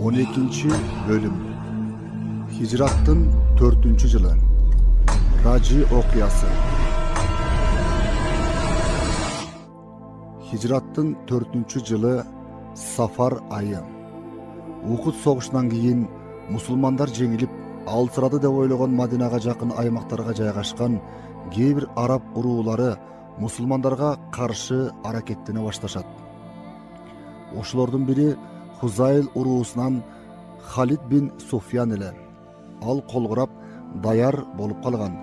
12. bölüm. Hicrattın 4. yılı. Raci okuyası. Hicrattın 4. yılı Safar ayı. Uhud soğuşundan keyin musulmanдар жеңилип, алсырады деп ойлогон Мадинага жакын аймактарга жайгашкан кээ бир араб уруулары мусулмандарга каршы аракеттене башташат. Ошолордун бири Хузайл уруусунан Халид бин Суфьян эле. Ал колгурап даяр болуп калган.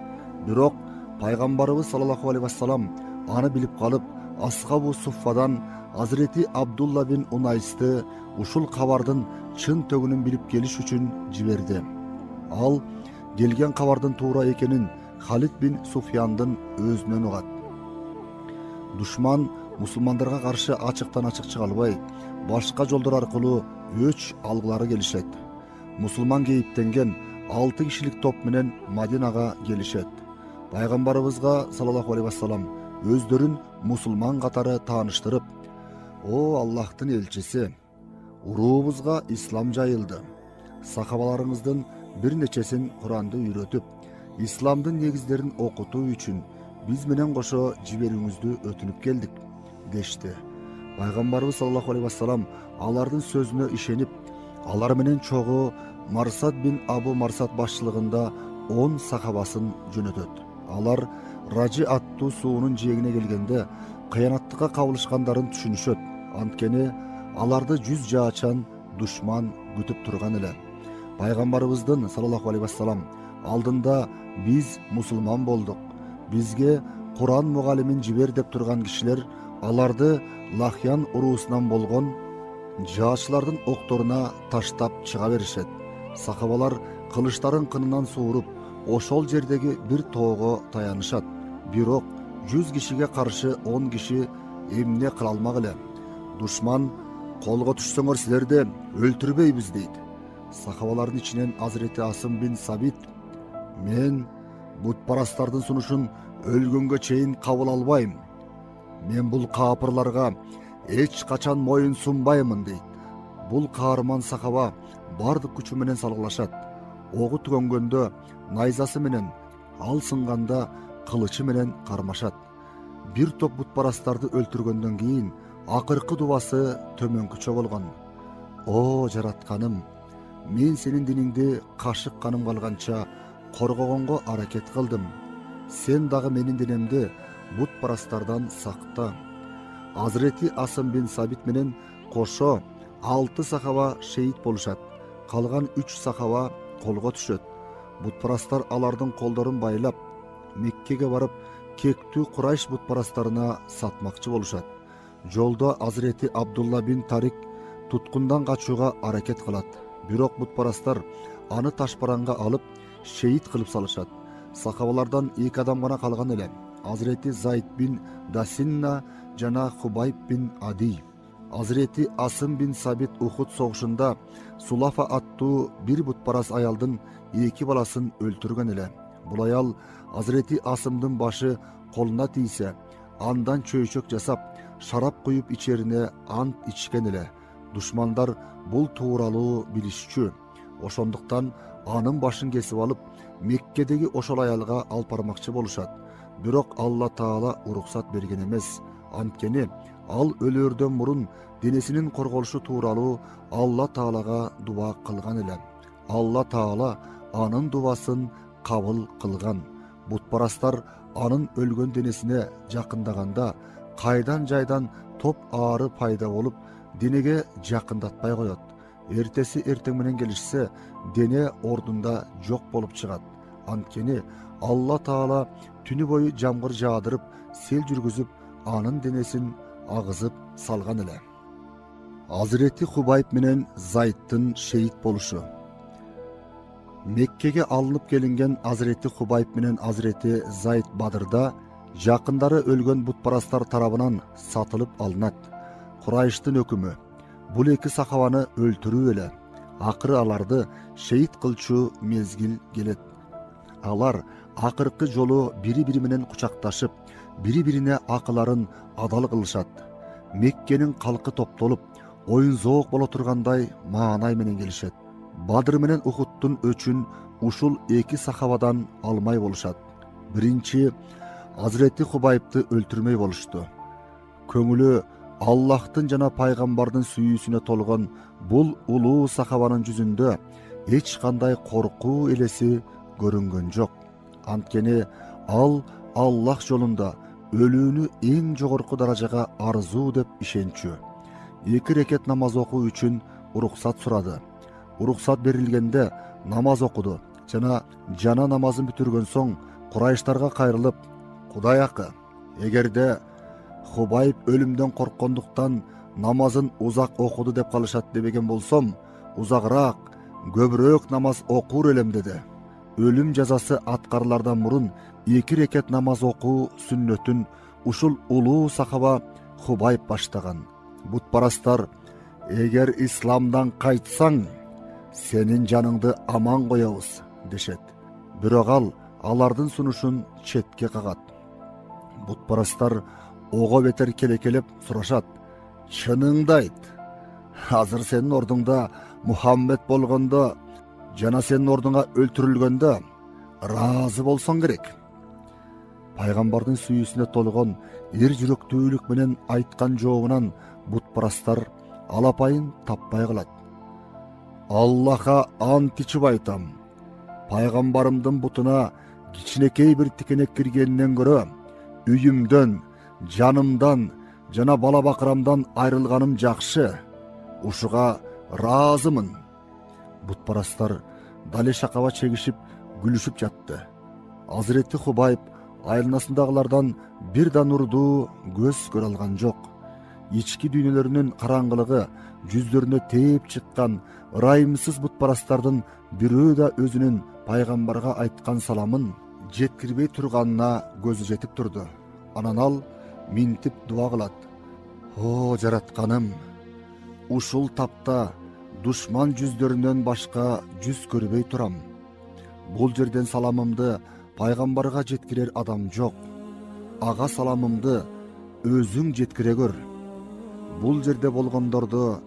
Бирок пайгамбарыбыз саллаллаху алейхи вассалам аны билип калып, Асхабу Суффадан Азирети Абдулла бин Унайсты ушул кабардын чын төгүнүн билип келиш үчүн жиберди. Ал келген кабардын туура экенин Халид бин Суфьяндын өзүнөн угат. Душман мусулмандарга каршы ачыктан ачык чыга албай, башка жолдор аркылуу өч алгылары келишет. Мусулман кейиптенген 6 кишилик топ менен Мадинага келишет. Пайгамбарыбызга саллаллаху алейхи вассалам өздөрүн мусулман катары тааныштырып: "О Аллахтын элчиси, уруубузга ислам жайылды. Сахабаларыңыздын бир нечесин Куранды үйрөтүп, исламдын негиздерин окутуу үчүн биз менен кошо жибериңизди өтүнүп келдик" дешти. Пайгамбарыбыз саллаллаху алейхи вассалам алардын сөзүнө ишенип, алар менен чогуу Марсад бин Абу Марсад башчылыгында 10 сахабасын жөнөтөт. Алар Ражи аттуу суунун жээгине келгенде кыянаттыкка кабылышкандарын түшүнүшөт. Анткени аларды жүз жаачан душман күтүп турган эле. Пайгамбарыбыздын саллаллаху алейхи вассалам алдында биз мусулман болдук, бизге Куран мугалимин жибер деп турган кишилер аларды Лахьян уруусунан болгон жаачылардын окторуна таштап чыга беришет. Сахабалар кылычтарын кынынан сууруп, ошол жердеги бир тоого таянышат. Бирок 100 кишиге каршы 10 киши эмне кыла алмак эле. Душман: "Колго түшсөңөр силерди өлтүрбөйбүз" дейт. Сахабалардын ичинен Азирети Асым бин Сабит: "Мен бутпарастардын сунушун өлгөнгө чейин кабыл албайм. Мен бул капырларга эч качан моюн сунбаймын" дейт. Бул каарман сахаба бардык күчү менен салгылашат. Огу түгөнгөндө найзасы менен, ал сынганда кылычы менен кармашат. Бир топ бутпарастарды өлтүргөндөн кийин акыркы дубасы төмөнкүчө болгон: "О жаратканым, мен сенин диниңди кашык каным калганча коргогонго аракет кылдым. Сен дагы менин денемди бутпарастардан сакта." Азирети Асым бин Сабит менен кошо 6 сахаба шейит болушат. Калган 3 сахаба колго түшөт. Бутпарастар алардын колдорун байлап, Меккеге барып, кектүү Курайш бутпарастарына сатмакчы болушат. Жолдо Азирети Абдулла бин Тарик туткундан качууга аракет кылат. Бирок бутпарастар аны ташпаранга алып, шейит кылып салышат. Сахабалардан 2 адам гана калган эле. Азирети Зайд бин Дасинна жана Хубайб бин Ади. Азирети Асым бин Сабит Ухуд согушунда Сулафа аттуу бир бутпарас аялдын 2 баласын өлтүргөн эле. Бул аял Азирети Асымдын башы колуна тийсе, андан чөйчөк жасап, шарап куюп ичерине ант ичкен эле. Душмандар бул тууралуу билишчү. Ошондуктан анын башын кесип алып, Меккедеги ошол аялга алып бармакчы болушат. Бирок Алла Таала уруксат берген эмес. Анткени ал өлөрдөн мурун денесинин корголушу тууралуу Алла Таалага дуба кылган эле. Алла Таала анын дубасын кабыл кылган. Бутпарастар анын өлгөн денесине жакындаганда кайдан жайдан топ аары пайда болуп, денеге жакындатпай коет. Эртеси эртең менен келишсе, дене ордунда жок болуп чыгат. Анткени Алла Таала түнү бою жамгыр жаадырып, сел жүргүзүп, анын денесин агызып салган эле. Азирети Хубайб менен Зайдтын шейит болушу. Меккеге алынып келинген Азирети Хубайб менен Азирети Зайд Бадырда жакындары өлгөн бутпарастар тарабынан сатылып алынат. Курайштын өкүмү бул 2 сахабаны өлтүрүү эле. Акыры аларды шейит кылчу мезгил келет. Алар акыркы жолу бири-бири менен кучакташып, бири-бирине акыларын адал кылышат. Меккенин калкы топтолуп, oyun zook боло тургандай маанай менен келишет. Бадыр менен Ухудтун өчүн ушул эки сахабадан алмай болушат. Биринчи Азирети Хубайбты өлтүрмөй болушту. Көңүлү Аллахтын жана пайгамбардын сүйүүсүнө толгон бул улуу сахабанын жүзүндө эч кандай коркуу элеси көрүнгөн жок. Анткени ал Аллах жолунда өлүүнү эң жогорку даражага арзуу деп ишенчү. 2 рекет намаз окуу үчүн уруксат сурады. Уруксат берилгенде намаз окуду жана намазын бүтүргөн соң Курайштарга кайрылып, Кудай акы, эгерде Хубайб өлүмдөн корккондуктан намазын узак окуду деп калышат дебеген болсом, узагыраак, көбүрөөк намаз окур элем деди. Өлүм жазасы аткарылардан мурун 2 рекет намаз окуу сүннөтүн ушул улуу сахаба Хубайб баштаган. Бутпарастар, эгер исламдан кайтсаң, сенин жаныңды аман коебуз дешет. Бирок ал алардын сунушун четке кагат. Бутпарастар ого бетер келекелеп сурашат: чыныңды айт, азыр сенин ордуңда Мухаммед болгондо жана сенин ордуңа өлтүрүлгөндө ыраазы болсоң керек. Пайгамбардын сүйүүсүнө толгон эр жүрөктүүлүк менен айткан жообунан бутпарастар алапайын таппай калат. Аллаха ант ичип айтам, пайгамбарымдын бутуна кичинекей бир тикенек киргенинен көрө үйүмдөн, жанымдан жана бала бакырамдан айрылганым жакшы. Ушуга ыраазымын. Бутпарастар дали шакаба чегишип күлүшүп жатты. Азирети Хубайб айланасындагылардан бир да нурду көз көрө алган жок. Ички дүйнөлөрүнүн караңгылыгы жүздөрүнө тээп чыккан ырайымсыз бутпарастардын бирөө да өзүнүн пайгамбарга айткан саламын жеткирбей турганына көзү жетип турду. Анан ал минтип дуа кылат: о жаратканым, ушул тапта душман жүздөрүнөн башка жүз көрбөй турам. Бул жерден саламымды пайгамбарга жеткирер адам жок. Ага саламымды өзүң жеткире көр. Бул жерде болгондорду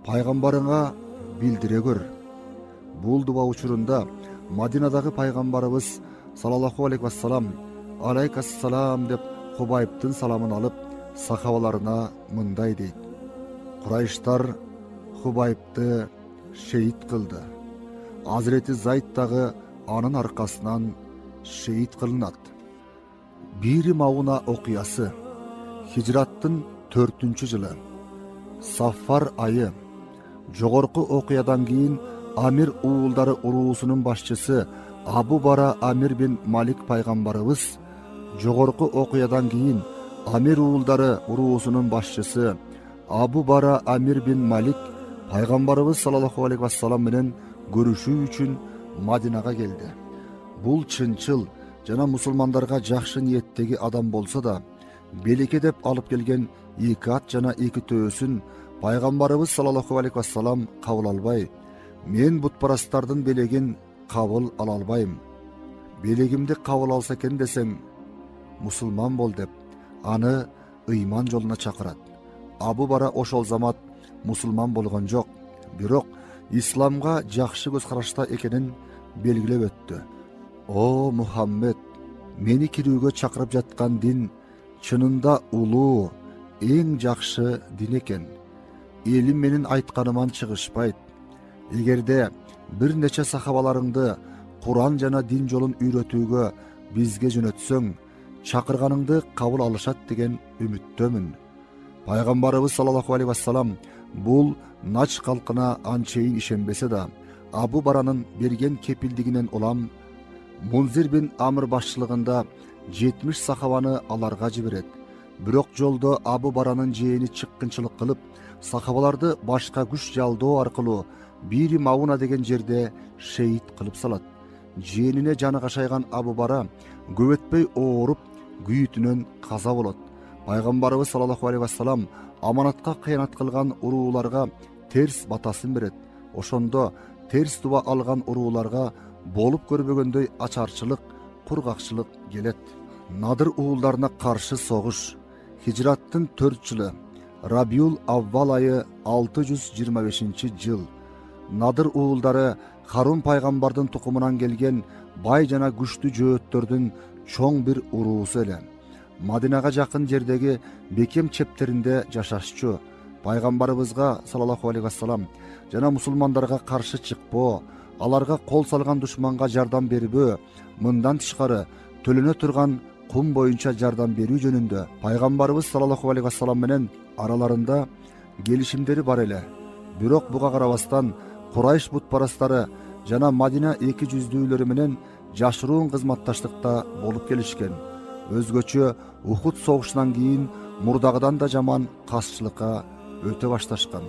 пайгамбарыңа билдире көр. Бул дуба учурунда Мадинадагы пайгамбарыбыз саллаллаху алейхи вассалам алейкассалам деп Хубайбтын саламын алып, сахабаларына мындай дейт: Курайштар Хубайбты шейит кылды. Азирети Зайд дагы анын аркасынан шейит кылынат. Бири Мауна окуясы. Хижраттын 4-жылы. Сафар айы. Жогорку окуядан кийин Амир уулдары уруусунун башчысы Абу Бара Амир бин Малик пайгамбарыбыз, жогорку окуядан кийин Амир уулдары уруусунун башчысы Абу Бара Амир бин Малик пайгамбарыбыз саллаллаху алейхи вассалам менен көрүшүү үчүн Мадинага келди. Бул чынчыл жана мусулмандарга жакшы ниеттеги адам болсо да, белекке деп алып келген 2 ат жана 2 төөсүн пайгамбарыбыз саллаллаху алейхи вассалам кабыл албай, мен бутпарастардын белегин кабыл ала албайм. Белегимди кабыл алса экен десең, мусулман бол деп аны ыйман жолуна чакырат. Абу Бара ошол замат мусулман болгон жок, бирок исламга жакшы көз карашта экенин белгилеп өттү. О Мухаммед, мени кирүүгө чакырып жаткан дин чынында улуу, эң жакшы дин экен. Элим менин айтканыман чыгышпайт. Эгерде бир нече сахабаларыңды Куран жана дин жолун үйрөтүүгө бизге жөнөтсөң, чакырганыңды кабыл алышат деген үмүттөмүн. Пайгамбарыбыз саллаллаху алейхи вассалам бул нач калкына анчейин ишенбесе да, Абу Баранын берген кепилдигинен улам Мунзир бин Амр башчылыгында 70 сахабаны аларга жиберет. Бирок жолдо Абу Баранын жээни чыккынчылык кылып, сахабаларды башка күч жалдоо аркылуу Бири Мауна деген жерде шейит кылып салат. Жээнине жаны кашайган Абу Бара көп өтпөй ооруп, күйүтүнөн каза болот. Пайгамбарыбыз саллаллаху алейхи вассалам аманатка кыянат кылган урууларга терс батасын берет. Ошондо терс дуба алган урууларга болуп көрбөгөндөй ачарчылык, кургакчылык келет. Надыр уулдарына каршы согуш. Хижраттын 4-жылы. Rabiul Avval ayı 625-jıl. Nadir уулдары Харун пайгамбардын тукумунан келген бай жана күчтүү жөөттөрдүн чоң бир уруусу эле. Мадинага жакын жердеги бекем чептеринде жашашчу. Пайгамбарыбызга саллаллаху алейхи вассалам жана мусулмандарга каршы чыкпоо, аларга кол салган душманга жардам бербөө, мындан тышкары төлөнө турган кум боюнча жардам берүү жөнүндө пайгамбарыбыз саллаллаху алейхи вассалам менен араларында келишимдери бар эле. Бирок буга карабастан Курайш бутпарастары жана Мадина эки жүздүүлөрү менен жашыруун кызматташтыкта болуп келишкен. Өзгөчө Ухуд согушунан кийин мурдагыдан да жаман касчылыкка өтө башташкан.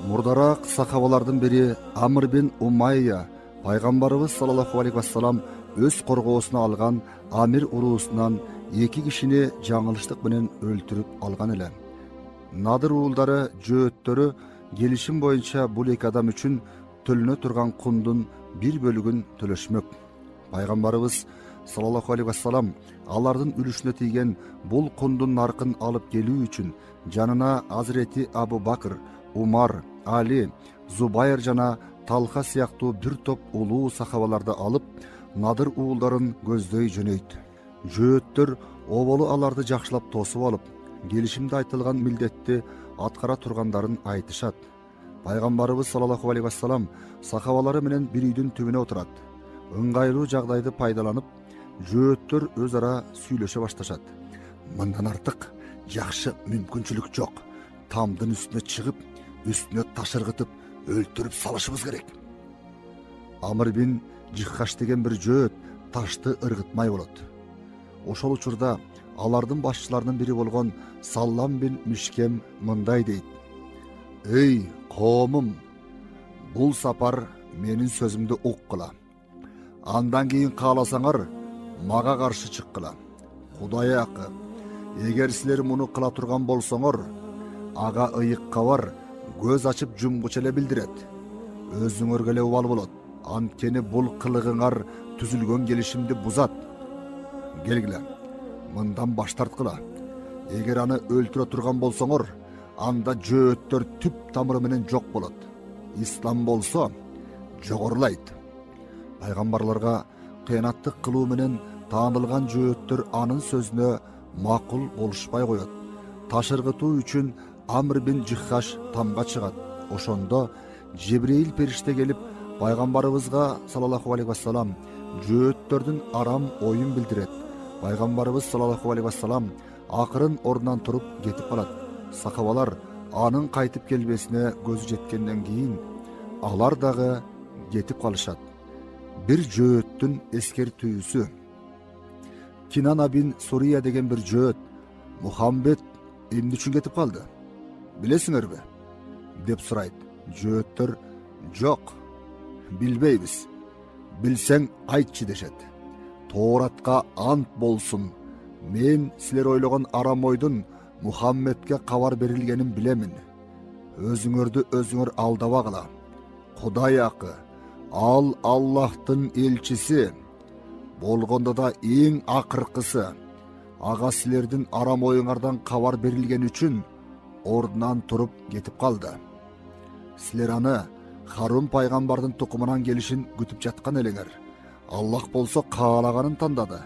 Мурдараак сахабалардын бири Амр бин Умайя пайгамбарыбыз саллаллаху алейхи вассалам өз коргоосуна алган Амир уруусунан эки кишини жаңылыштык менен өлтүрүп алган эле. Надыр уулдары жөөттөрү келишим боюнча бул эки адам үчүн төлөнө турган кундун бир бөлүгүн төлөшмөк. Пайгамбарыбыз саллаллаху алейхи вассалам алардын үлүшүнө тийген бул кундун наркын алып келүү үчүн жанына Азирети Абу Бакр, Умар, Али, Зубайр жана Талха сыяктуу бир топ улуу сахабаларды алып, Надыр уулдарын көздөй жөнөйт. Жөөттөр оболу аларды жакшылап тосуп алып, келишимде айтылган милдетти аткара тургандарын айтышат. Пайгамбарыбыз саллаллаху алейхи вассалам сахабалары менен бир үйдүн түбүнө отурат. Ыңгайлуу жагдайды пайдаланып, жөөттөр өз ара сүйлөшө башташат. Мындан артык жакшы мүмкүнчүлүк жок. Тамдын үстүнө чыгып, үстүнө таш ыргытып, өлтүрүп салышыбыз керек. Амр бин Жиххаш деген бир жөөт ташты ыргытмай болот. Ошол учурда алардын башчыларынын бири болгон Саллам бин Мишкем мындай дейт: "Эй, коомум, бул сапар менин сөзүмдү уккыла. Андан кийин кааласаңар, мага каршы чыккыла. Кудай акы, эгер силер муну кыла турган болсоңор, ага ыйыкка бар, көз ачып жумгуча эле билдирет. Өзүңөргө эле убал болот. Анткени бул кылыгыңар түзүлгөн келишимди бузат. Келгиле, мындан баш тарткыла. Эгер аны өлтүрө турган болсоңор, анда жөөттөр түп тамыры менен жок болот. Ислам болсо жогорулайт." Пайгамбарларга кыянаттык кылуу менен таанылган жөөттөр анын сөзүнө макул болушпай коет. Таш ыргытуу үчүн Амр бин Жиххаш тамга чыгат. Ошондо Жибрейил периште келип пайгамбарыбызга саллаллаху алейхи вассалам жөөттөрдүн арам оюн билдирет. Пайгамбарыбыз саллаллаху алейхи вассалам акырын ордунан туруп кетип калат. Сахабалар анын кайтып келбесине көзү жеткенден кийин алар дагы кетип калышат. Бир жөөттүн эскертүүсү. Кинана бин Сурия деген бир жөөт Мухаммед эмне үчүн кетип калды, билесиңерби деп сурайт. Жөөттөр жок, билбейбиз. Билсең айтчы дешет. Тооратка ант болсун, мен силер ойлогон арам ойдун Мухаммедке кабар берилгенин билемин. Өзүңөрдү өзүңөр алдабагыла. Кудай акы, ал Аллахтын элчиси, болгондо да эң акыркысы. Ага силердин арам оюңардан кабар берилген үчүн ордунан туруп кетип калды. Силер аны Харун пайгамбардын тукумунан келишин күтүп жаткан элеңер. Аллах болсо каалаганын тандады.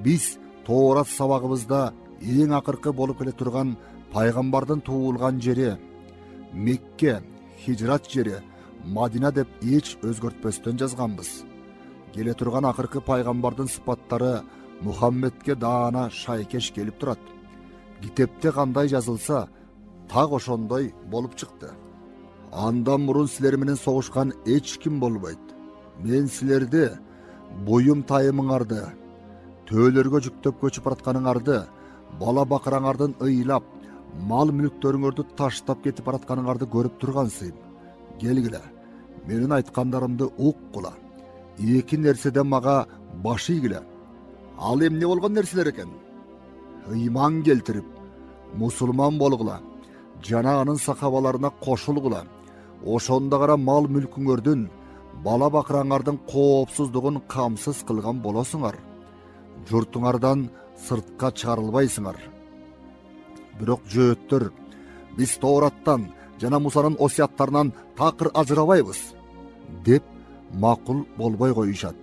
Биз Тоорат сабагыбызда эң акыркы болуп келе турган пайгамбардын туулган жери Мекке, хижрат жери Мадина деп эч өзгөртпөстөн жазганбыз. Келе турган акыркы пайгамбардын сыпаттары Мухаммедке даана шайкеш келип турат. Китепте кандай жазылса, так ошондой болуп чыкты. Андан мурун силер менен согушкан эч ким болбойт. Мен силерди буюм тайымыңарды, төөлөргө жүктөп көчүп баратканыңарды, бала бакыраңардын ыйлап, мал мүлктөрүңөрдү таштап кетип баратканыңарды көрүп тургансыйм. Келгиле, менин айткандарымды уккула. Эки нерседен мага баш ийгиле. Ал эмне болгон нерселер экен? Ыйман келтирип, мусулман болгула, жана анын сахабаларына кошулгула. Ошондо гана мал мүлкүңөрдүн, бала бакыраңардын коопсуздугун камсыз кылган болосуңар. Журтуңардан сыртка чыгарылбайсыңар. Бирок жөөттөр Biz Toorаттан жана Мусанын осияттарынан такыр ажырабайбыз деп макул болбой коюшат.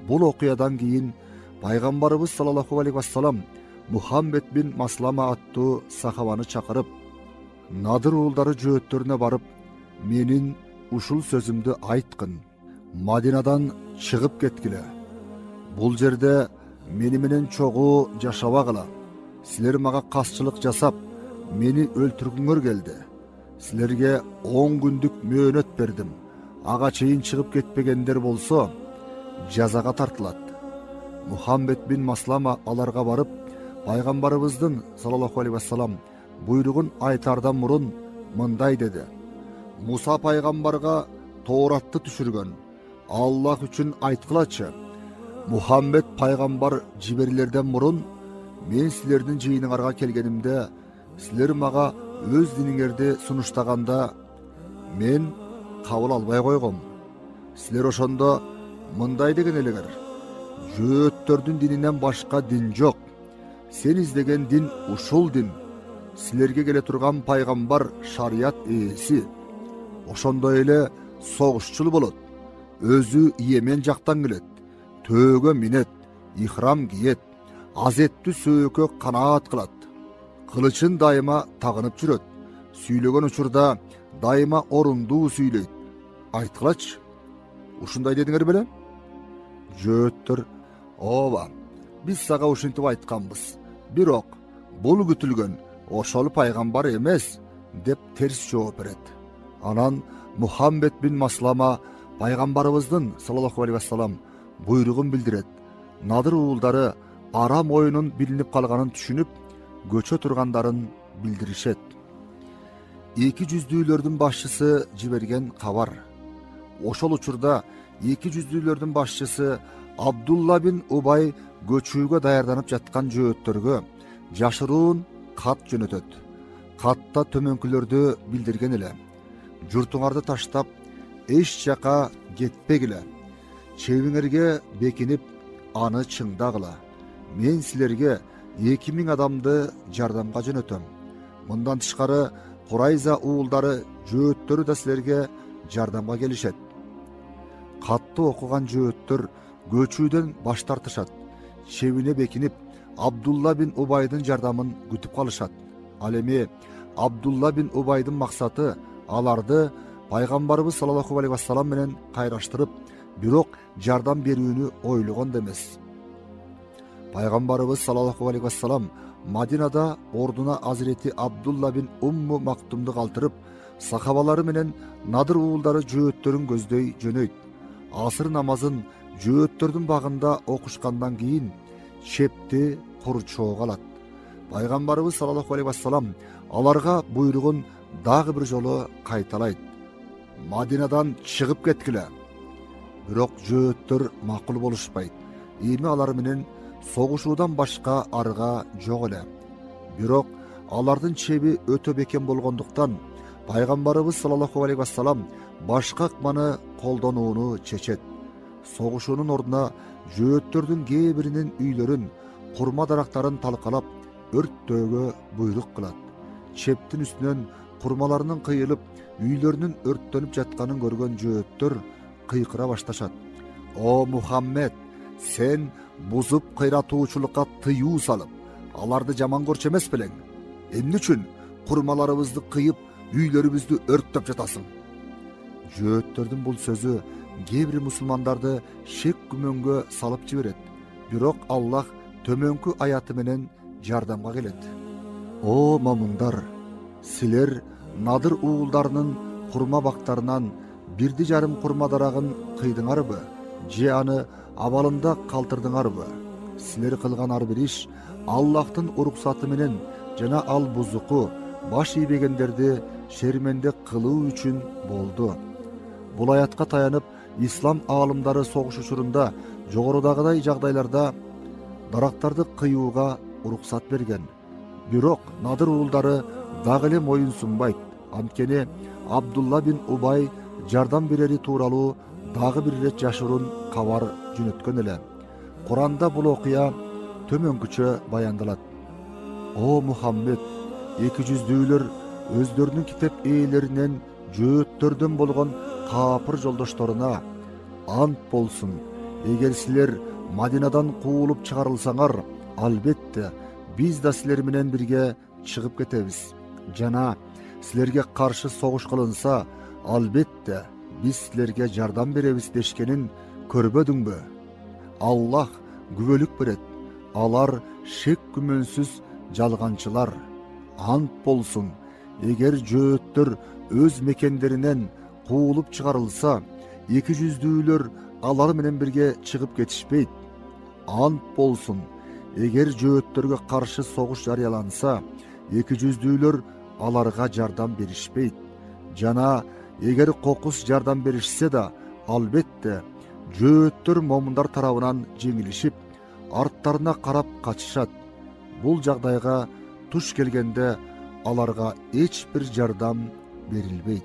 Бул окуядан кийин пайгамбарыбыз саллаллаху алейхи вассалам Мухаммед бин Маслама аттуу сахабаны чакырып, Надыр уулдары жөөттөрүнө барып, менин ушул сөзүмдү айткын. Мадинадан чыгып кеткиле. Бул жерде мени менен чогуу жашабагыла. Силер мага касчылык жасап, мени өлтүргүңөр келди. Силерге 10 күндүк мөөнөт бердим. Ага чейин чыгып кетпегендер болсо, жазага тартылат. Мухаммед бин Маслама аларга барып, пайгамбарыбыздын саллаллаху алейхи вассалам буйругун айтардан мурун мындай деди: Муса пайгамбарга Тооратты түшүргөн. Аллах үчүн айткылачы. Мухаммед пайгамбар жиберилерден мурун мен силердин жыйыныңарга келгенимде, силер мага өз диниңерди сунуштаганда мен кабыл албай койгом. Силер ошондо мындай деген элеңер: жөөттөрдүн дининен башка дин жок. Сен издеген дин ушул дин. Силерге келе турган пайгамбар шарият ээси. Ошондой эле согушчул болот. Өзү Йемен жактан келет. Төөгө минет, ихрам киет, азеттүү сөөгө канаат кылат. Кылычын дайыма тагынып жүрөт. Сүйлөгөн учурда дайыма орундуу сүйлөйт. Айткылачы, ушундай дедиңер беле? Жөөттөр: ооба, биз сага ушинтип айтканбыз. Бирок бул күтүлгөн ошол пайгамбар эмес деп терс жооп берет. Анан Мухаммед бин Маслама пайгамбарыбыздын саллаллаху алейхи вассалам буйругун билдирет. Надыр уулдары арам оюнун билинип калганын түшүнүп, көчө тургандарын билдиришет. Эки жүздүүлөрдүн башчысы жиберген кабар. Ошол учурда эки жүздүүлөрдүн башчысы Абдулла бин Убай көчүүгө даярданып жаткан жөөттөргө жашыруун кат жөнөтөт. Катта төмөнкүлөрдү билдирген эле: журтуңарды таштап, эч жака кетпегиле. Чебиңерге бекинип, аны чыңдагыла. Мен силерге 2000 адамды жардамга жөнөтөм. Мындан тышкары Курайза уулдары жөөттөрү да силерге жардамга келишет. Катты окуган жөөттөр көчүүдөн баш тартышат. Чебине бекинип, Абдулла бин Убайдын жардамын күтүп калышат. Ал эми Абдулла бин Убайдын максаты аларды пайгамбарыбыз саллаллаху алейхи вассалам менен кайраштырып, бирок жардам берүүнү ойлогон да эмес. Пайгамбарыбыз саллаллаху алейхи вассалам Мадинада ордуна Азирети Абдулла бин Умму Мактумду калтырып, сахабалары менен Надыр уулдары жөөттөрүн көздөй жөнөйт. Асыр намазын жөөттөрдүн багында окушкандан кийин чепти курчоого алат. Пайгамбарыбыз саллаллаху алейхи вассалам аларга буйругун дагы бир жолу кайталайт: Мадинадан чыгып кеткиле. Бирок жөөттөр макул болушпайт. Эми алар менен согушуудан башка арга жок эле. Бирок алардын чеби өтө бекем болгондуктан пайгамбарыбыз саллаллаху алейхи вассалам башка ыкманы колдонууну чечет. Согушуунун ордуна жөөттөрдүн кээ биринин үйлөрүн, курма дарактарын талкалап, өрттөөгө буйрук кылат. Чептин үстүнөн курмаларынын кыйылып, үйлөрүнүн өрттөнүп жатканын көргөн жөөттөр кыйкыра башташат: О Мухаммед, сен бузуп кыйратуучулукка тыюу салып, аларды жаман көрчү эмес белең? Эмне үчүн курмаларыбызды кыйып, үйлөрүбүздү өрттөп жатасың? Жөөттөрдүн бул сөзү кээ бир мусулмандарды шек күмөнгө салып жиберет. Бирок Аллах төмөнкү аяты менен жардамга келет: О момундар, силер Надыр уулдарынын курма бактарынан 1,5 курма дарагын кыйдыңарбы, же аны абалында калтырдыңарбы? Силер кылган ар бир иш Аллахтын уруксаты менен жана ал бузуку баш ийбегендерди шерменде кылуу үчүн болду. Бул аятка таянып, ислам аалымдары согуш учурунда жогорудагыдай жагдайларда дарактарды кыюуга уруксат берген. Бирок Надыр уулдары дагы эле моюн сунбайт. Анткени Абдулла бин Убай жардам берери тууралуу дагы бир ирет жашыруун кабар жөнөткөн эле. Куранда бул окуя төмөнкүчө баяндалат: О Мухаммед, 200дүүлөр өздөрүнүн китеп ээлеринен жөөттөрдөн болгон каапыр жолдошторуна: ант болсун, эгер силер Мадинадан куулуп чыгарылсаңар, албетте биз да силер менен бирге чыгып кетебиз. Жана силерге каршы согуш кылынса, албетте биз силерге жардам беребиз дешкенин көрбөдүңбү? Аллах күбөлүк берет. Алар шек күмөнсүз жалганчылар. Ант болсун, эгер жөөттөр өз мекендеринен куулуп чыгарылса, эки жүздүүлөр алар менен бирге чыгып кетишпейт. Ант болсун, эгер жөөттөргө каршы согуш жарыяланса, эки жүздүүлөр аларга жардам беришпейт. Жана эгер кокус жардам беришсе да, албетте жөөттөр момундар тарабынан жеңилишип, арттарына карап качышат. Бул жагдайга туш келгенде аларга эч бир жардам берилбейт.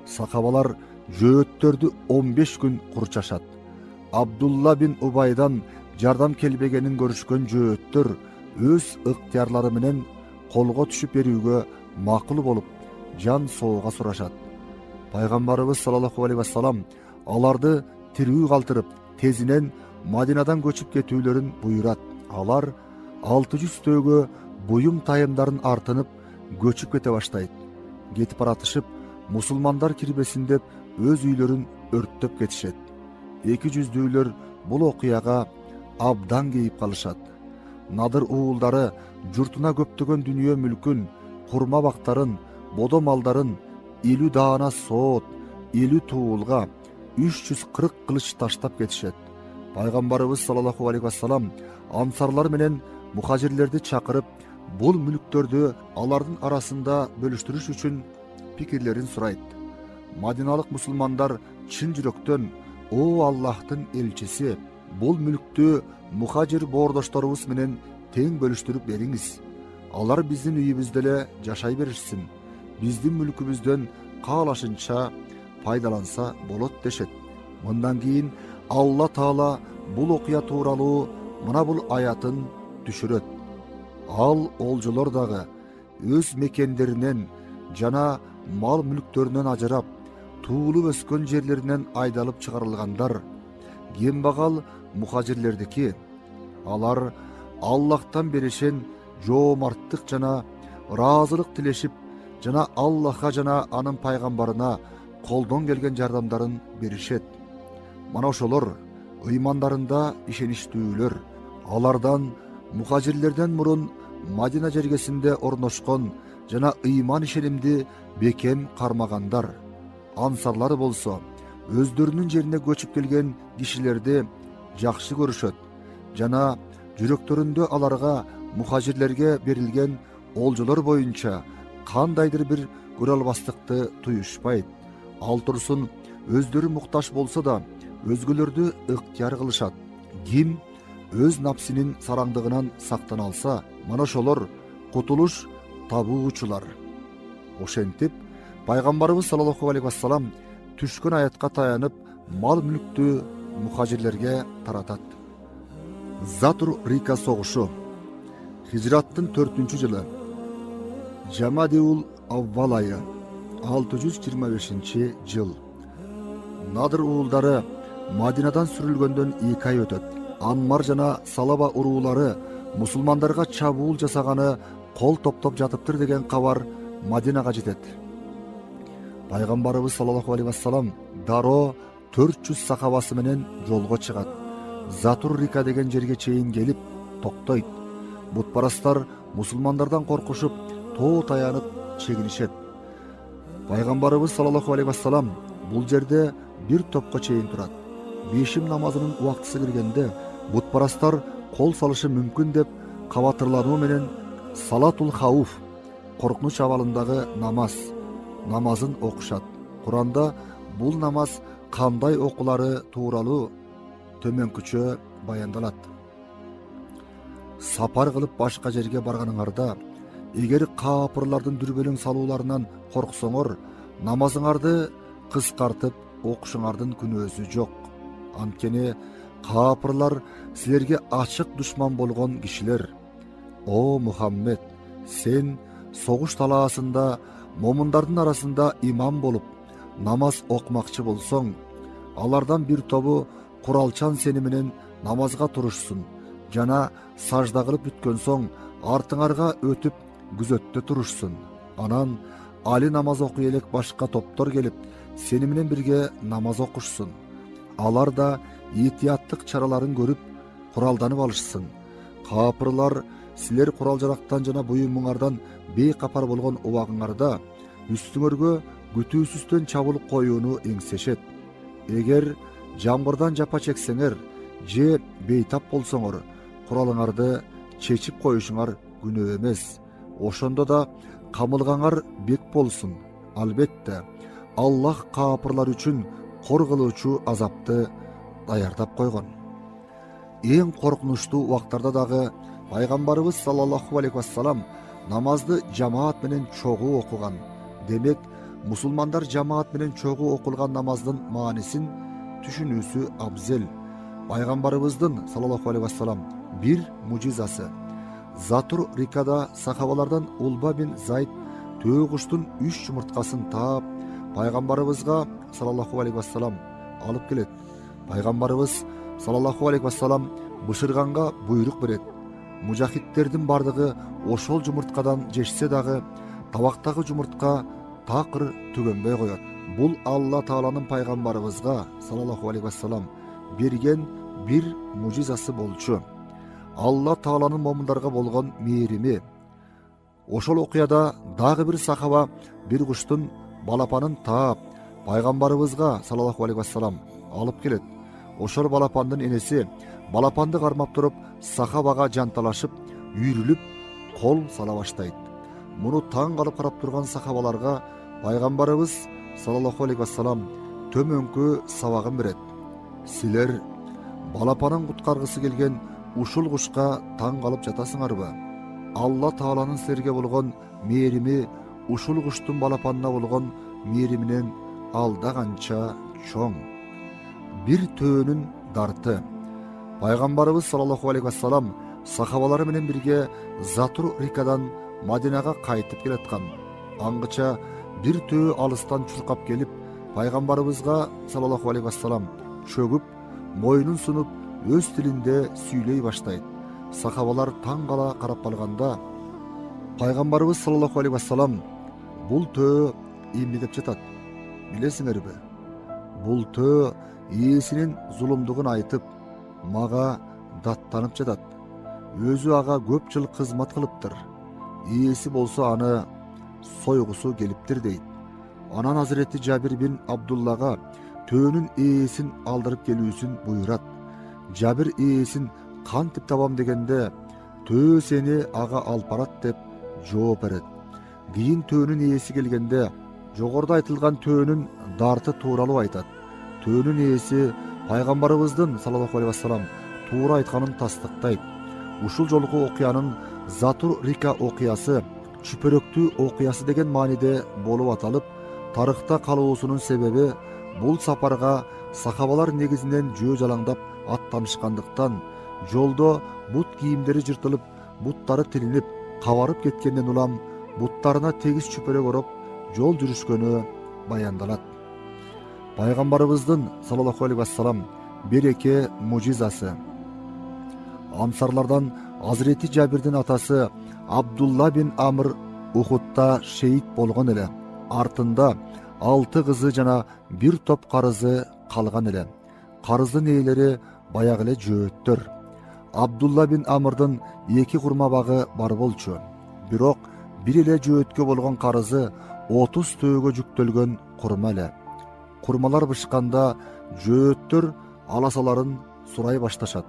Сахабалар жөөттөрдү 15 күн курчашат. Абдулла бин Убайдан жардам келбегенин көрүшкөн жөөттөр өз ыктыярлары менен колго түшүп берүүгө макул болуп, жан соого сурашат. Пайгамбарыбыз саллаллаху алейхи вассалам аларды тирүү калтырып, тезинен Мадинадан көчүп кетүүлөрүн буйрат. Алар 600 төөгө буюм тайымдарын артынып көчүп кете баштайт. Кетип баратышып, мусулмандар кирбесин деп өз үйлөрүн өрттөп кетишет. 200дүүлөр бул окуяга абдан кейип калышат. Надыр уулдары журтуна көптөгөн дүнүйө мүлкүн, курма бактарын, бодо малдарын, 50 даана соот, 50 туулга, 340 кылыч таштап кетишет. Пайгамбарыбыз саллаллаху алейхи вассалам ансарлар менен мухажирлерди чакырып, бул мүлктөрдү алардын арасында бөлүштүрүш үчүн пикирлерин сурайт. Мадиналык мусулмандар чын жүрөктөн: "О Аллахтын элчиси, бул мүлктү мухажир боордошторубуз менен тең бөлүштүрүп бериңиз. Алар биздин үйүбүздө эле жашай беришсин. Биздин мүлкүбүздөн каалашынча пайдаланса болот" дешет. Мындан кийин Алла Таала бул окуя тууралуу мына бул аятын түшүрөт. Ал олжолор дагы өз мекендеринен жана мал мүлктөрүнөн ажырап, туулуп өскөн жерлеринен айдалып чыгарылгандар кембагал мухажирлердики. Алар Аллахтан беришен жоомарттык жана ыраазылык тилешип, жана Аллахка жана анын пайгамбарына колдон келген жардамдарын беришет. Мана ошолор ыймандарында ишеничтүүлөр. Алардан мухажирлерден мурун Мадина жергесинде орношкон жана ыйман ишенимди бекем кармагандар. Ансарлар болсо өздөрүнүн жерине көчүп келген кишилерди жакшы көрүшөт жана жүрөктөрүндө аларга мухажирлерге берилген олжолор боюнча кандайдыр бир көрө албастыкты туюшпайт. Ал турсун өздөрү муктаж болсо да өзгөлөрдү ыктыяр кылышат. Ким өз напсинин сараңдыгынан сактана алса, мана ошолор кутулуш табуучулар. Ошентип, пайгамбарыбыз саллаллаху алейхи вассалам түшкөн аятка таянып, мал мүлктү мухажирлерге таратат. Затур Рика согушу. Хижраттын 4-жылы, Жамадиул Аввал айы, 625 жыл. Надыр уулдары Мадинадан сүрүлгөндөн 2 ай өтөт. Анмар жана Салаба уруулары мусулмандарга чабуул жасаганы кол топтоп жатыптыр деген кабар Мадинага жетет. Пайгамбарыбыз саллаллаху алейхи вассалам дароо 400 сахабасы менен жолго чыгат. Затур Рика деген жерге чейин келип токтойт. Бутпарастар мусулмандардан коркушуп, тоо таянып чегинишет. Пайгамбарыбыз саллаллаху алейхи вассалам бул жерде бир топко чейин турат. Бешим намазынын убактысы киргенде бутпарастар кол салышы мүмкүн деп кабатырлануу менен салатул хауф, коркунуч абалындагы намазын окушат. Куранда бул намаз кандай окулары тууралуу төмөнкүчө баяндалат. Сапар кылып башка жерге барганыңарда, эгер каапырлардын дүрбөлөң салууларынан корксоңор, намазыңарды кыскартып окушуңардын күнөөсү жок. Анткени каапырлар силерге ачык душман болгон кишилер. О Мухаммед, сен согуш талаасында момундардын арасында имам болуп намаз окумакчы болсоң, алардан бир тобу куралчан сени менен намазга турушсун жана сажда кылып бүткөн соң артыңарга өтүп күзөттө турушсун. Анан али намаз окуй элек башка топтор келип сени менен бирге намаз окушсун. Алар да этияттык чараларын көрүп куралданып алышсын. Капырлар силер курал-жарактан жана буюмуңардан бейкапар болгон убагыңарда үстүңөргө күтүүсүздөн чабылып коюуну эңсешет. Эгер жамгырдан жапа чексеңер же бейтап болсоңор, куралыңарды чечип коюшуңар күнөө эмес. Ошондо да камылгаңар бек болсун. Албетте, Аллах капырлар үчүн кор кылуучу азапты даярдап койгон. Эң коркунучтуу убактарда дагы пайгамбарыбыз саллаллаху алейхи вассалам намазды жамаат менен чогуу окуган. Демек, мусулмандар жамаат менен чогуу окулган намаздын маанисин түшүнүүсү абзел. Пайгамбарыбыздын саллаллаху алейхи вассалам бир мужизасы. Затур Рикада сахабалардан Улба бин Зайд төө куштун 3 жумурткасын таап, пайгамбарыбызга саллаллаху алейхи вассалам алып келет. Пайгамбарыбыз саллаллаху алейхи вассалам бышырганга буйрук берет. Мужахидтердин бардыгы ошол жумурткадан жешсе дагы, табактагы жумуртка такыр түгөнбөй коет. Бул Алла Тааланын пайгамбарыбызга саллаллаху алейхи вассалам берген бир мужизасы болчу. Алла Тааланын момундарга болгон мээрими. Ошол окуяда дагы бир сахаба бир куштун балапанын таап, пайгамбарыбызга саллаллаху алейхи вассалам алып келет. Ошол балапандын энеси балапанды кармап туруп, сахабага жанталашып, үйрүлүп, кол сала баштайт. Муну таң калып карап турган сахабаларга пайгамбарыбыз саллаллаху алейхи вассалам төмөнкү сабагын берет. Силер балапанын куткаргысы келген ушул кушка таң калып жатасыңарбы? Алла Тааланын силерге болгон мээрими ушул куштун балапанына болгон мээриминен алда канча чоң. Бир төөнүн дарты. Пайгамбарыбыз саллаллаху алейхи вассалам сахабалары менен бирге Затур Рикадан Мадинага кайтып келаткан. Аңгыча бир төө алыстан чуркап келип, пайгамбарыбызга саллаллаху алейхи вассалам чөгүп, мойнун сунуп, өз тилинде сүйлөй баштайт. Сахабалар таң кала карап калганда, пайгамбарыбыз саллаллаху алейхи вассалам бул төө эмне деп жатат? Билесиңерби? Бул төө ээсинин зулумдугун айтып, мага даттанып жатат. Өзү ага көп жыл кызмат кылыптыр. Ээси болсо аны сойгусу келиптир дейт. Анан Азирети Жабир бин Абдуллага төөнүн ээсин алдырып келүүсүн буйрат. Жабир ээсин кантип табам дегенде, төө сени ага алып барат деп жооп берет. Кийин төөнүн ээси келгенде, жогоруда айтылган төөнүн дарты тууралуу айтат. Төөнүн ээси пайгамбарыбыздын саллаллаху алейхи вассалам туура айтканын тастыктайт. Ушул жолку окуянын Затур Рика окуясы, чүпөрөктүү окуясы деген мааниде болуп аталып, тарыхта калуусунун себеби бул сапарга сахабалар негизинен жөө жалаңдап аттанышкандыктан, жолдо бут кийимдери жыртылып, буттары тилинип, кабарып кеткенден улам буттарына тегиз чүпөрөк ороп жол жүрүшкөнү баяндалат. Пайгамбарыбыздын саллаллаху алейхи вассалам береке мужизасы. Ансарлардан Азирети Жабирдин атасы Абдулла бин Амр Ухудта шейит болгон эле. Артында 6 кызы жана бир топ карызы калган эле. Карыздын ээлери баягы эле жөөттөр. Абдулла бин Амрдын 2 курма багы бар болчу. Бирок бир эле жөөткө болгон карызы 30 төөгө жүктөлгөн курма эле. Курмалар бышканда жөөттөр аласаларын сурай башташат.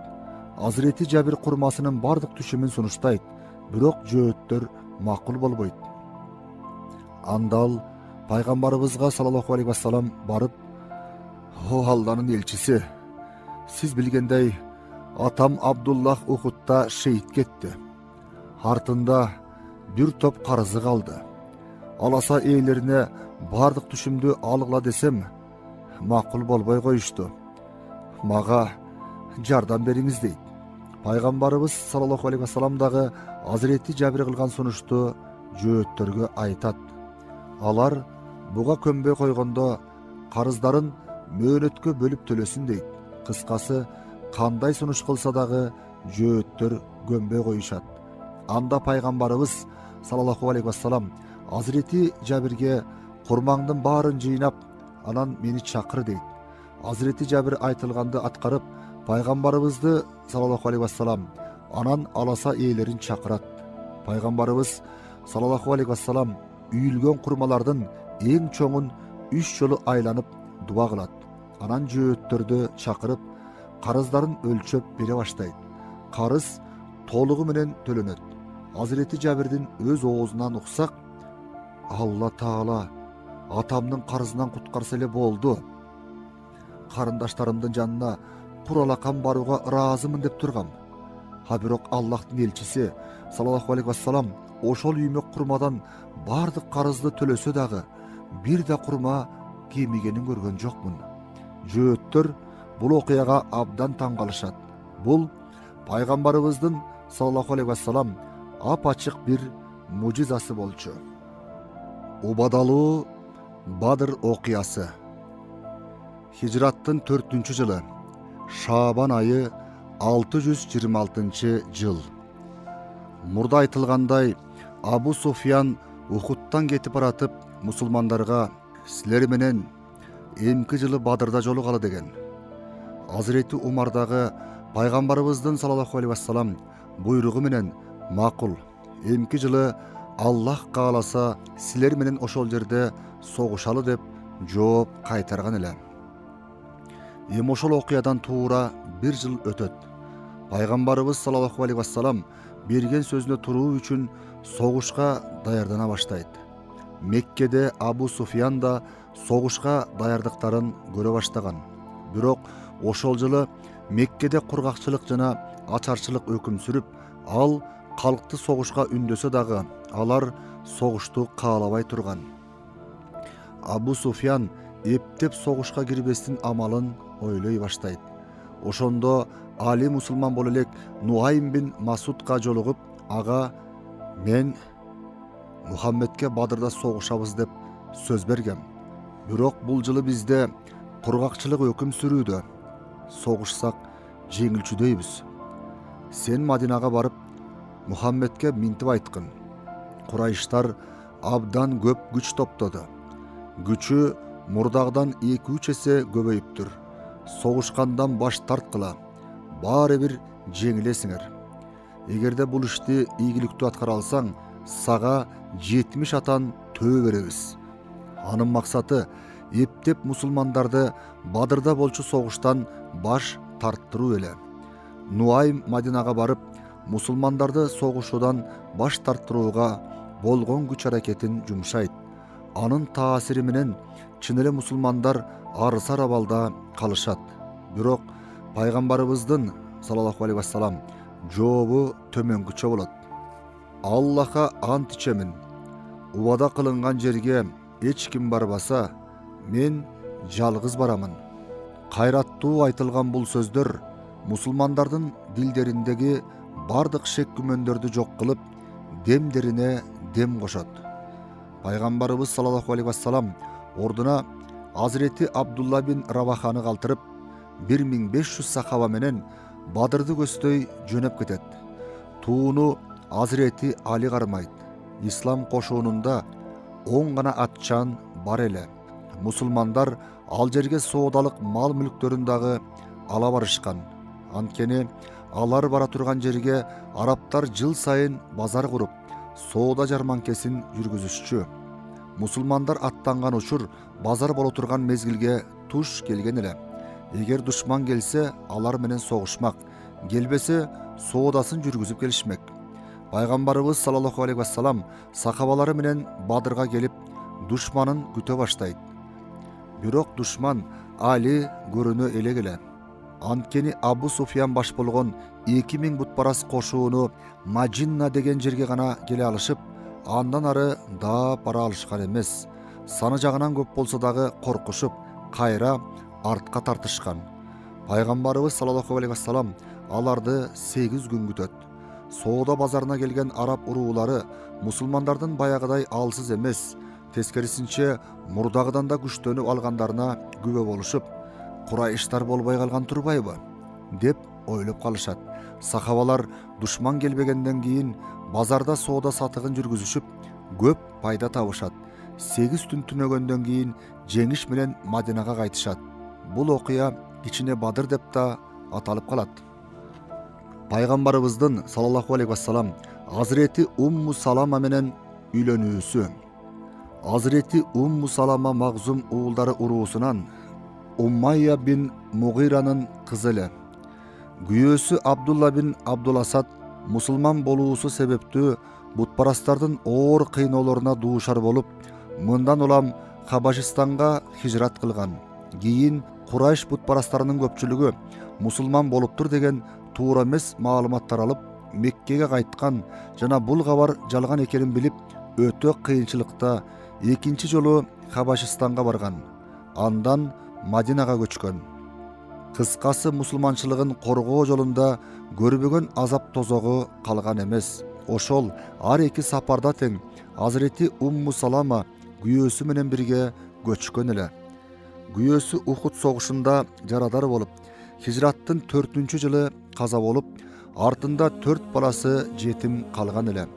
Азирети Жабир курмасынын бардык түшүмүн сунуштайт, бирок жөөттөр макул болбойт. Андал пайгамбарыбызга саллаллаху алейхи вассалам барып, "О Алланын элчиси, сиз билгендей, атам Абдуллах Ухудта шейит кетти. Артында бир топ карызы калды. Аласа ээлерине бардык түшүмдү алгыла десем, макул болбой коюшту. Мага жардам бериңиз" дейт. Пайгамбарыбыз саллаллаху алейхи вассалам дагы Азирети Жабир кылган сунушту жөөттөргө айтат. Алар буга көнбөй койгондо карыздарын мөөнөткө бөлүп төлөсүн дейт. Кыскасы, кандай сунуш кылса дагы жөөттөр көнбөй коюшат. Анда пайгамбарыбыз саллаллаху алейхи вассалам Азирети Жабирге курмаңдын баарын жыйнап, анан мени чакыр дейт. Азирети Жабир айтылганды аткарып, пайгамбарыбызды саллаллаху алейхи вассалам анан аласа ээлерин чакырат. Пайгамбарыбыз саллаллаху алейхи вассалам үйүлгөн курмалардын эң чоңун 3 жолу айланып дуа кылат. Анан жөөттөрдү чакырып, карыздарын өлчөп бере баштайт. Карыз толугу менен төлөнөт. Азирети Жабирдин өз оозунан уксак, Алла Таала атамдын карызынан куткарса эле болду. Карындаштарымдын жанына куралакан барууга ыраазымын деп тургам. Бирок Аллахтын элчиси саллаллаху алейхи вассалам ошол үймөк курмадан бардык карызды төлөсө дагы бир да курма кемигенин көргөн жокмун. Жөөттөр бул окуяга абдан таң калышат. Бул пайгамбарыбыздын саллаллаху алейхи вассалам ап-ачык бир мужизасы болчу. Убадалуу Бадыр окуясы. Хижраттын 4-жылы, Шабан айы 626-жыл. Мурда айтылгандай, Абу Суфьян Ухудтан кетип баратып, мусулмандарга силер менен эмки жылы Бадырда жолугалы деген. Азирети Умар дагы пайгамбарыбыздын саллаллаху алейхи вассалам буйругу менен макул, эмки жылы Аллах кааласа силер менен ошол жерде согушалы деп жооп кайтарган эле. Эми ошол окуядан туура 1 жыл өтөт. Пайгамбарыбыз саллаллаху алейхи вассалам берген сөзүнө туруу үчүн согушка даярдана баштайт. Меккеде Абу Суфьян да согушка даярдыктарын көрө баштаган. Бирок ошол жылы Меккеде кургакчылык жана ачарчылык өкүм сүрүп, ал калкты согушка үндөсө дагы алар согушту каалабай турган. Абу Суфьян эптеп согушка кирбестин амалын ойлой баштайт. Ошондо али мусулман боло элек Нуайм бин Масудка жолугуп, ага мен Мухаммедке Бадырда согушабыз деп сөз бергем. Бирок бул жылы бизде кургакчылык өкүм сүрүүдө. Согушсак жеңилчүдөйбүз. Сен Мадинага барып Мухаммедке минтип айткын. Курайыштар абдан көп күч топтоду. Күчү мурдагыдан 2-3 эсе көбөйүптүр. Согушкандан баш тарткыла. Баары бир жеңилесиңер. Эгерде бул ишти ийгиликтүү аткара алсаң, сага 70 атан төө беребиз. Анын максаты эптеп мусулмандарды Бадырда болчу согуштан баш тарттыруу эле. Нуайм Мадинага барып, мусулмандарды согушуудан баш тарттырууга болгон күч аракетин жумшайт. Анын таасири менен чын эле мусулмандар арысар абалда калышат. Бирок пайгамбарыбыздын саллаллаху алейхи вассалам жообу төмөнкүчө болот. Аллахка ант ичемин, убада кылынган жерге эч ким барбаса, мен жалгыз барамын. Кайраттуу айтылган бул сөздөр мусулмандардын дилдериндеги бардык шек күмөндөрдү жок кылып, демдерине дем кошот. Пайгамбарыбыз саллаллаху алейхи вассалам ордуна Азирети Абдулла бин Раваханы калтырып, 1500 сахаба менен Бадырды көздөй жөнөп кетет. Тууну Азирети Али кармайт. Ислам кошуунунда 10 гана атчан бар эле. Мусулмандар ал жерге соодалык мал мүлктөрүн дагы ала барышкан. Анткени алар бара турган жерге арабтар жыл сайын базар куруп, соода жарманкесин жүргүзүшчү. Мусулмандар аттанган учур базар боло турган мезгилге туш келген эле. Эгер душман келсе, алар менен согушмак, келбесе соодасын жүргүзүп келишмек. Пайгамбарыбыз саллаллаху алейхи вассалам сахабалары менен Бадырга келип, душманын күтө баштайт. Бирок душман Али көрүнө элек эле. Анткени Абу Суфьян баш болгон 2000 бутпарас кошууну Маджинна деген жерге гана келе алышып, андан ары да бара алышкан эмес. Саны жагынан көп болсо дагы коркушуп, кайра артка тартышкан. Пайгамбарыбыз саллаллаху алейхи вассалам аларды 8 күн күтөт. соода базарына келген араб уруулары мусулмандардын баягыдай алсыз эмес, тескерисинче мурдагыдан да күчтөнүп алгандарына күбө болушуп, Курайыштар болбой калган турбайбы деп ойлоп калышат. Сахабалар душман келбегенден кийин базарда соода сатыгын жүргүзүшүп, көп пайда табышат. 8 түн түнөгөндөн кийин жеңиш менен Мадинага кайтышат. Бул окуя кичине Бадыр деп да аталып калат. Пайгамбарыбыздын саллаллаху алейхи вассалам Азирети Умму Салама менен үйлөнүүсү. Азирети Умму Салама Магзум уулдары уруусунан Умайя бин Мугиранын кызы эле. Күйөөсү Абдулла бин Абдуласад мусулман болуусу себептүү бутпарастардын оор кыйноолоруна дуушар болуп, мындан улам Хабашистанга хижрат кылган. Кийин Курайш бутпарастарынын көпчүлүгү мусулман болуптур деген туура эмес маалыматтар алып, Меккеге кайткан жана бул кабар жалган экенин билип, өтө кыйынчылыкта экинчи жолу Хабашистанга барган. Андан Мадинага көчкөн. Кыскасы мусулманчылыгын коргоо жолунда көрбөгөн азап тозогу калган эмес. Ошол ар эки сапарда тең Азирети Умму Салама күйөөсү менен бирге көчкөн эле. Күйөөсү Ухуд согушунда жарадар болуп, хижраттын 4-жылы каза болуп, артында 4 баласы жетим калган эле.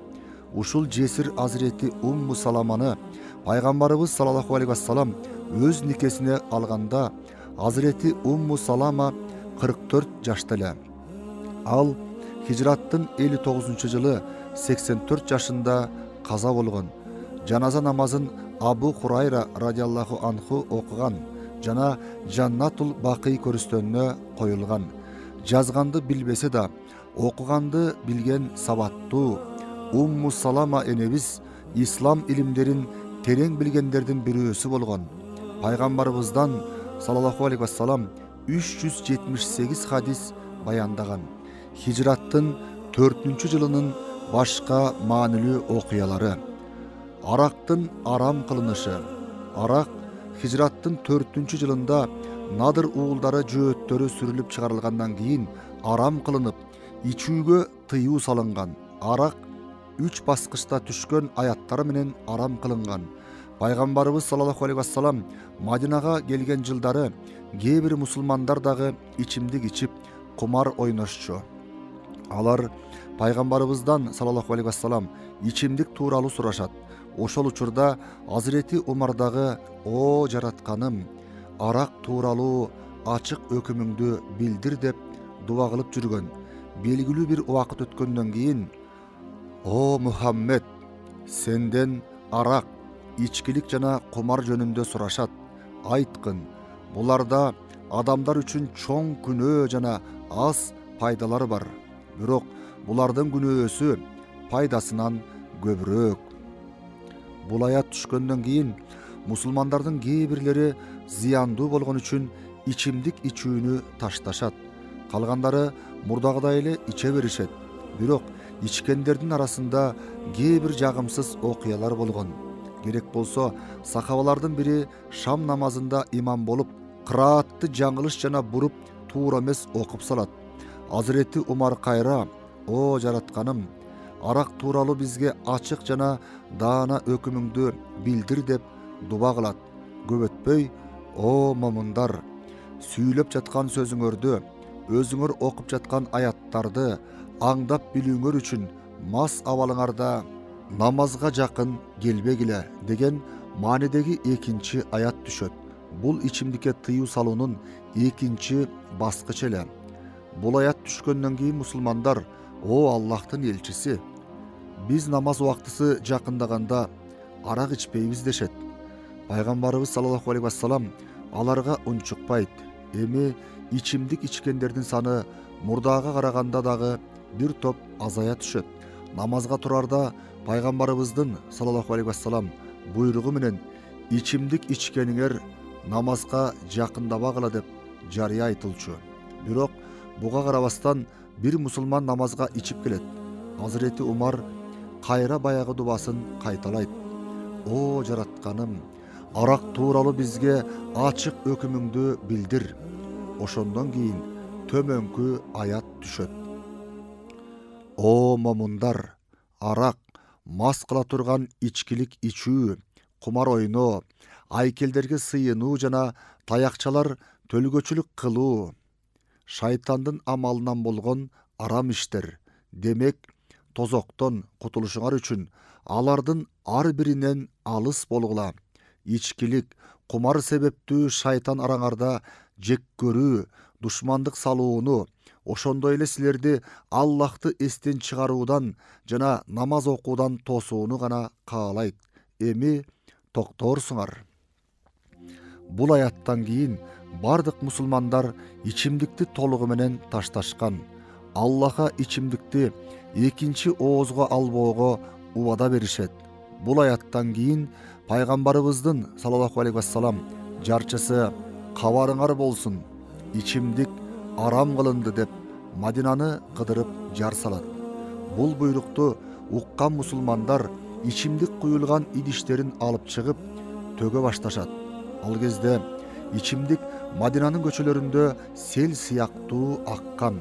Ушул жесир Азирети Умму Саламаны пайгамбарыбыз саллаллаху алейхи вассалам өз никесине алганда Азирети Умму Салама 44 жашта эле. Ал хижраттын 59-жылы 84 жашында каза болгон. Жаназа намазын Абу Хурайра радиаллаху анху окуган жана Жаннатул Бакый көрүстөнүнө коюлган. Жазганды билбесе да, окуганды билген сабаттуу Умму Салама энебиз ислам илимдерин терең билгендердин бирөөсү болгон. Пайгамбарыбыздан саллаллаху алейхи вассалам 378 хадис баяндаган. Хижраттын 4-жылынын башка маанилүү окуялары. Арактын арам кылынышы. Арак хижраттын 4-жылында Надыр уулдары жөөттөрү сүрүлүп чыгарылгандан кийин арам кылынып, ичүүгө тыюу салынган. Арак 3 баскычта түшкөн аяттары менен арам кылынган. Пайгамбарыбыз саллаллаху алейхи вассалам Мадинага келген жылдары кээ бир мусулмандар дагы ичимдик ичип, кумар ойношчу. Алар пайгамбарыбыздан саллаллаху алейхи вассалам ичимдик тууралуу сурашат. Ошол учурда Азирети Умар дагы: "О жаратканым, арак тууралуу ачык өкүмүңдү билдир" деп дуба кылып жүргөн. Белгилүү бир убакыт өткөндөн кийин: "О Мухаммед, сенден арак, ичкилик жана кумар жөнүндө сурашат. Айткын, буларда адамдар үчүн чоң күнөө жана аз пайдалар бар. Бирок булардын күнөөсү пайдасынан көбүрөөк." Бул аят түшкөндөн кийин мусулмандардын кээ бирлери зыяндуу болгон үчүн ичимдик ичүүнү ташташат. Калгандары мурдагыдай эле иче беришет. Бирок ичкендердин арасында кээ бир жагымсыз окуялар болгон. Керек болсо, сахабалардын бири шам намазында имам болуп, кыраатты жаңылыш жана буруп туура эмес окуп салат. Азирети Умар кайра: "О жаратканым, арак тууралуу бизге ачык жана даана өкүмүңдү билдир" деп дуба кылат. Көп өтпөй: "О момундар, сүйлөп жаткан сөзүңөрдү, өзүңөр окуп жаткан аяттарды аңдап билүүңөр үчүн мас абалыңарда намазга жакын келбегиле" деген маанидеги экинчи аят түшөт. Бул ичимдикке тыюу салуунун экинчи баскычы эле. Бул аят түшкөндөн кийин мусулмандар: "О Аллахтын элчиси, биз намаз убактысы жакындаганда арак ичпейбиз" дешет. Пайгамбарыбыз саллаллаху алейхи вассалам аларга унчукпайт. Эми ичимдик ичкендердин саны мурдага караганда дагы бир топ азая түшөт. Намазга турарда пайгамбарыбыздын саллаллаху алейхи вассалам буйругу менен ичимдик ичкениңер намазга жакындабагыла деп жарыя айтылчу. Бирок буга карабастан бир мусулман намазга ичип келет. Азирети Умар кайра баягы дубасын кайталайт: "О жаратканым, арак тууралуу бизге ачык өкүмүңдү билдир." Ошондон кийин төмөнкү аят түшөт. О момундар, арак, мас кыла турган ичкилик ичүү, кумар ойноо, айкелдерге сыйынуу жана таякчалар төлгөчүлүк кылуу шайтандын амалынан болгон арам иштер. Демек, тозоктон кутулушуңар үчүн алардын ар биринен алыс болгула. Ичкилик, кумар себептүү шайтан араңарда жек көрүү, душмандык салууну, ошондой эле силерди Аллахты эстен чыгаруудан жана намаз окуудан тосууну гана каалайт. Эми токторсуңар. Бул аяттан кийин бардык мусулмандар ичимдикти толугу менен ташташкан. Аллаха ичимдикти экинчи оозго албоого убада беришет. Бул аяттан кийин пайгамбарыбыздын саллаллаху алейхи вассалам жарчысы кабарыңар болсун, ичимдик арам кылынды деп Мадинаны кыдырып жар салат. Бул буйрукту уккан мусулмандар ичимдик куюлган идиштерин алып чыгып төгө башташат. Ал кезде ичимдик Мадинанын көчөлөрүндө сел сыяктуу аккан.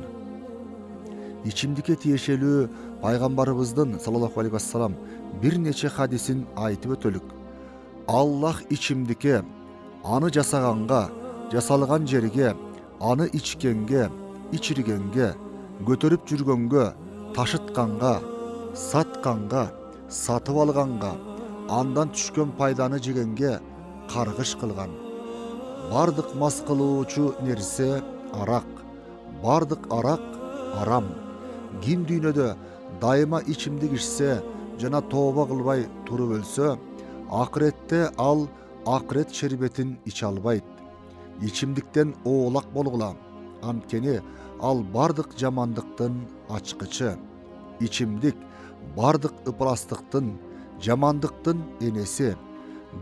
Ичимдикке тиешелүү пайгамбарыбыздын саллаллаху алейхи вассалам бир нече хадисин айтып өтөлүк. Аллах ичимдикке, аны жасаганга, жасалган жерге, аны ичкенге, ичиргенге, көтөрүп жүргөнгө, ташытканга, сатканга, сатып алганга, андан түшкөн пайданы жегенге каргыш кылган. Бардык мас кылуучу нерсе арак, бардык арак арам. Ким дүйнөдө дайыма ичимдик ичсе жана тооба кылбай туруп өлсө, акыретте ал акырет шербетин иче албайт. Ичимдиктен оолак болгула, анткени ал бардык жамандыктын ачкычы. Ичимдик бардык ыпырастыктын, жамандыктын энеси.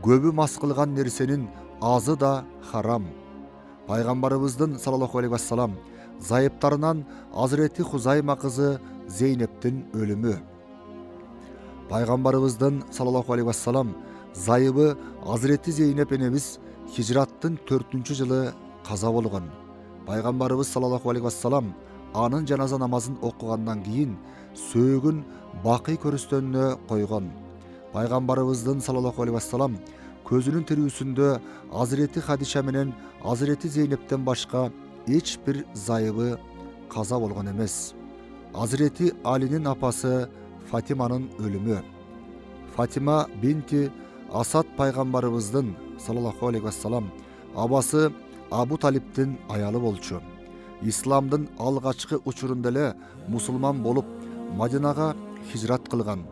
Көбү мас кылган нерсенин азы да харам. Пайгамбарыбыздын саллаллаху алейхи вассалам зайыптарынан Азырети Хузайма кызы Зейнептин өлүмү. Пайгамбарыбыздын саллаллаху алейхи вассалам зайыбы Азырети Зейнеп энебиз хижраттын 4-жылы каза болгон. Пайгамбарыбыз саллаллаху алейхи вассалам анын жаназа намазын окугандан кийин сөөгүн бакый көрүстөнүнө койгон. Пайгамбарыбыздын саллаллаху алейхи вассалам көзүнүн тирүүсүндө Азырети Хадиша менен Азырети Зейнептен башка эч бир зайыбы каза болгон эмес. Азырети Алинин апасы Фатиманын өлүмү. Фатима бинти Асад пайгамбарыбыздын саллаллаху алейхи вассалам абасы Абу Талиптин аялы болчу. Исламдын алгачкы учурунда эле мусулман болуп Мадинага хижрат кылган.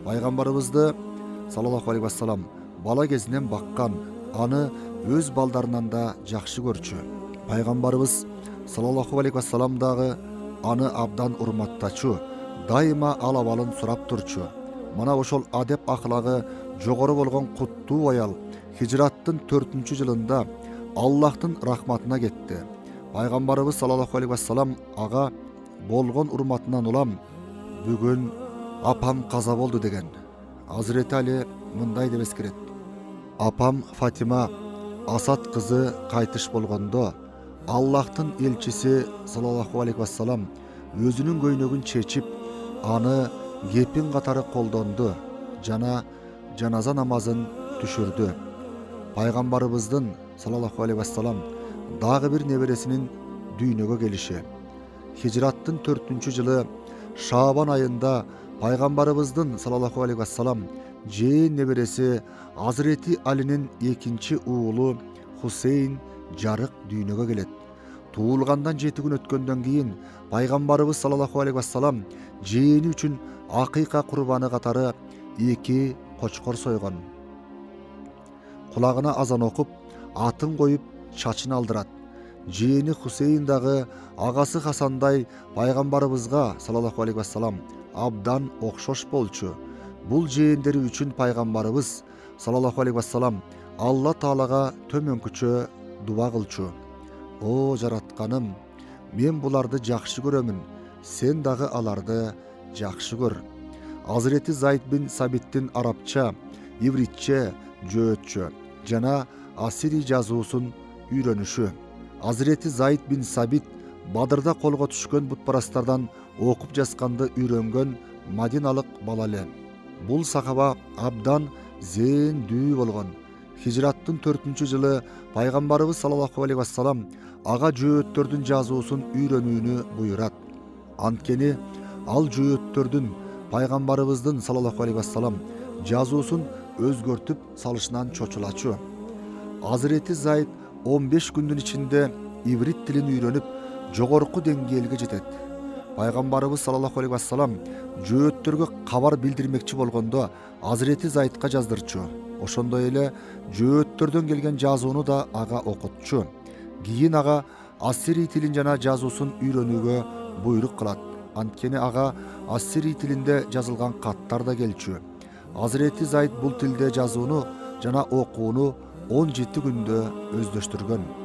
Пайгамбарыбызды саллаллаху алейхи вассалам бала кезинен баккан, аны өз балдарынан да жакшы көрчү. Пайгамбарыбыз саллаллаху алейхи вассалам дагы аны абдан урматтачу, дайыма ал абалын сурап турчу. Мана ошол адеп аклагы жогору болгон куттуу аял хижраттын 4-жылында Аллахтын рахматына кетти. Пайгамбарыбыз саллаллаху алейхи вассалам ага болгон урматынан улам бүгүн апам каза болду деген. Азырети Али мындай деп эскерет. Апам Фатима Асад кызы кайтыш болгондо Аллахтын элчиси саллаллаху алейхи вассалам өзүнүн көйнөгүн чечип, аны кепин катары колдонду жана жаназа намазын түшүрдү. Пайгамбарыбыздын саллаллаху алейхи вассалам дагы бир небересинин дүйнөгө келиши. Хижраттын 4-жылы Шабан айында пайгамбарыбыздын саллаллаху алейхи вассалам жээн небереси Азырети Алинин экинчи уулу Хусейн жарык дүйнөгө келет. Туулгандан 7 күн өткөндөн кийин пайгамбарыбыз саллаллаху алейхи вассалам жээни үчүн акыйка курбаны катары 2 кочкор сойгон. Кулагына азан окуп, атын коюп, чачын алдырат. Жээни Хусейн дагы агасы Хасандай пайгамбарыбызга саллаллаху алейхи вассалам абдан окшош болчу. Бул жээндери үчүн пайгамбарыбыз саллаллаху алейхи вассалам Алла Таалага төмөнкүчө дуба кылчу. О жаратканым, мен буларды жакшы көрөмүн, сен дагы аларды жакшы көр. Азырети Зайд бин Сабиттин арабча, ивритче, жөөтчө жана ассири жазуусун үйрөнүшү. Азырети Зайд бин Сабит Бадырда колго түшкөн бутпарастардан окуп жазганды үйрөнгөн Мадиналык бала эле. Бул сахаба абдан зээндүү болгон. Хижраттын 4-жылы пайгамбарыбыз саллаллаху алейхи вассалам ага жөөттөрдүн жазуусун үйрөнүүнү буйрат. Анткени ал жөөттөрдүн пайгамбарыбыздын саллаллаху алейхи вассалам жазуусун өзгөртүп салышынан чочулачу. Азырети Зайд 15 күндүн ичинде иврит тилин үйрөнүп, жогорку деңгээлге жетет. Пайгамбарыбыз саллаллаху алейхи вассалам жөөттөргө кабар билдирмекчи болгондо Азырети Зайдка жаздырчу. Ошондой эле жөөттөрдөн келген жазууну да ага окутчу. Кийин ага ассирий тилин жана жазуусун үйрөнүүгө буйрук кылат. Анткени ага ассирий тилинде жазылган каттар да келчү. Азырети Зайд бул тилде жазууну жана окууну 17 күндө өздөштүргөн.